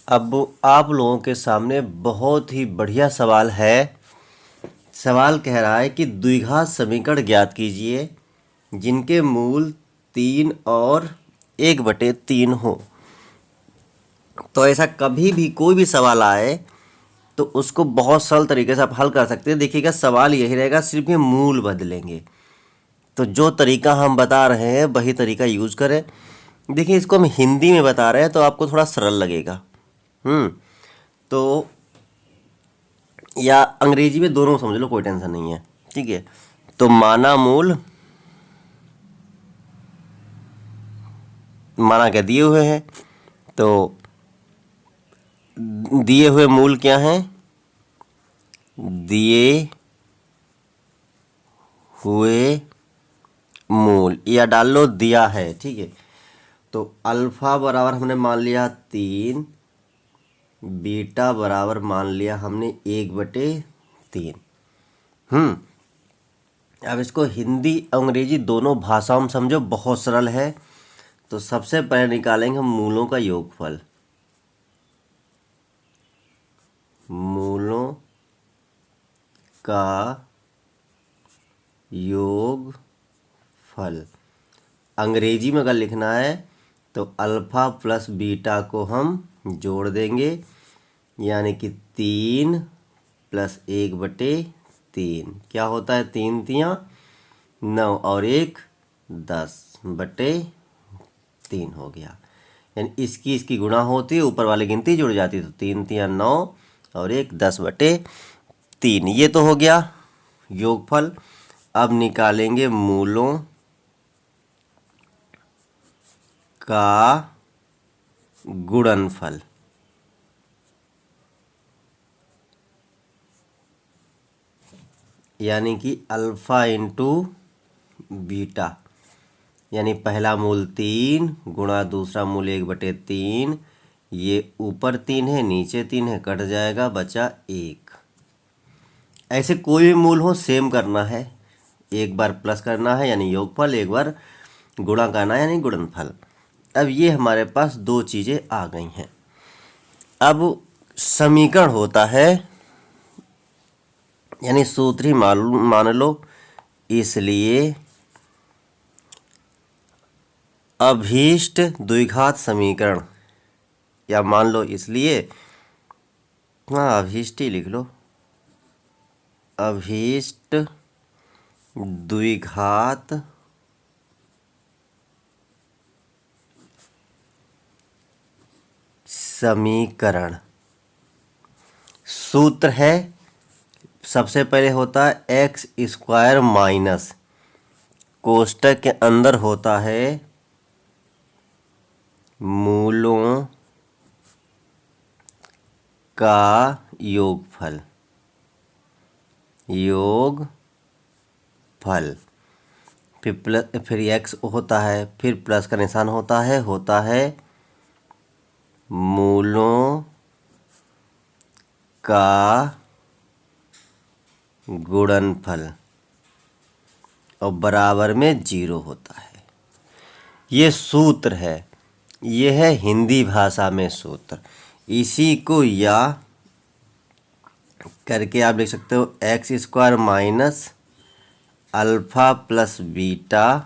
अब आप लोगों के सामने बहुत ही बढ़िया सवाल है। सवाल कह रहा है कि द्विघात समीकरण ज्ञात कीजिए जिनके मूल 3 और 1/3 हो। तो ऐसा कभी भी कोई भी सवाल आए तो उसको बहुत सरल तरीके से आप हल कर सकते हैं। देखिएगा, सवाल यही रहेगा, सिर्फ ये मूल बदलेंगे। तो जो तरीका हम बता रहे हैं वही तरीका यूज करें। देखिए, इसको हम हिंदी में बता रहे हैं तो आपको थोड़ा सरल लगेगा। तो या अंग्रेजी में, दोनों समझ लो, कोई टेंशन नहीं है। ठीक है, तो माना क्या दिए हुए हैं, तो दिए हुए मूल क्या हैं? दिए हुए मूल, या डाल लो दिया है। ठीक है, तो अल्फा बराबर हमने मान लिया 3, बीटा बराबर मान लिया हमने 1/3। अब इसको हिंदी अंग्रेजी दोनों भाषाओं में समझो, बहुत सरल है। तो सबसे पहले निकालेंगे हम मूलों का योगफल। मूलों का योगफल अंग्रेजी में अगर लिखना है तो अल्फा प्लस बीटा को हम जोड़ देंगे, यानी कि 3 + 1/3 क्या होता है? 3 तियाँ 9 और 1 10/3 हो गया। यानी इसकी गुणा होती है, ऊपर वाली गिनती जुड़ जाती है, तो 3 तियाँ 9 और 1 10/3। ये तो हो गया योगफल। अब निकालेंगे मूलों का गुणनफल। यानी कि अल्फा इंटू बीटा, यानी पहला मूल 3 गुणा दूसरा मूल 1/3। ये ऊपर 3 है, नीचे 3 है, कट जाएगा, बचा 1। ऐसे कोई भी मूल हो सेम करना है, एक बार प्लस करना है यानी योगफल, एक बार गुणा करना है यानी गुणनफल। अब ये हमारे पास दो चीज़ें आ गई हैं। अब समीकरण होता है, यानी सूत्र ही मान लो, इसलिए अभीष्ट द्विघात समीकरण, या मान लो इसलिए, हाँ अभीष्ट ही लिख लो, अभीष्ट द्विघात समीकरण। सूत्र है, सबसे पहले होता है x² माइनस, कोष्टक के अंदर होता है मूलों का योगफल। फिर x होता है, फिर प्लस का निशान होता है मूलों का गुणनफल, और बराबर में 0 होता है। ये सूत्र है, ये है हिंदी भाषा में सूत्र। इसी को या करके आप लिख सकते हो x² minus alpha plus beta,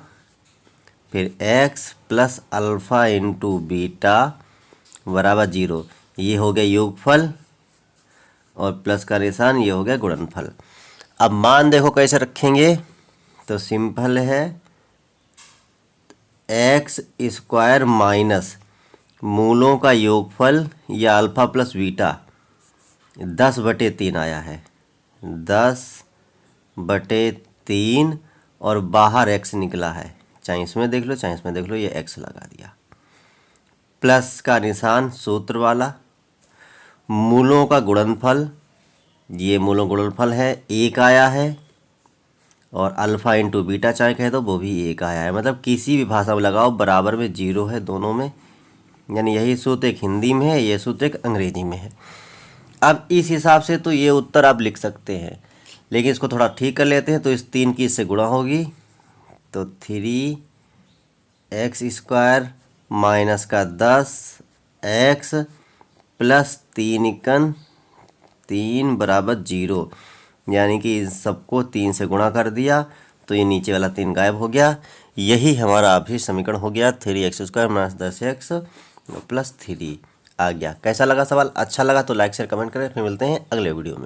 फिर x plus alpha into beta बराबर 0। ये हो गया योगफल, और प्लस का निशान ये हो गया गुणनफल। अब मान देखो कैसे रखेंगे, तो सिंपल है, x² माइनस मूलों का योगफल या अल्फा प्लस बीटा 10/3 आया है, 10/3, और बाहर x निकला है, चाहे इसमें देख लो चाहे इसमें देख लो, ये x लगा दिया, प्लस का निशान सूत्र वाला, मूलों का गुणनफल, ये मूलों गुणनफल है, 1 आया है, और अल्फा इंटू बीटा चाहे कहे तो वो भी 1 आया है। मतलब किसी भी भाषा में लगाओ बराबर में 0 है दोनों में, यानी यही सूत्र एक हिंदी में है, ये सूत्र एक अंग्रेजी में है। अब इस हिसाब से तो ये उत्तर आप लिख सकते हैं, लेकिन इसको थोड़ा ठीक कर लेते हैं। तो इस 3 की इससे गुणा होगी, तो 3x² माइनस का 10x प्लस 3 बराबर 0, यानी कि इन सबको 3 से गुणा कर दिया तो ये नीचे वाला 3 गायब हो गया। यही हमारा अभी समीकरण हो गया 3x² माइनस 10x प्लस 3 आ गया। कैसा लगा सवाल? अच्छा लगा तो लाइक शेयर कमेंट करें। फिर मिलते हैं अगले वीडियो में।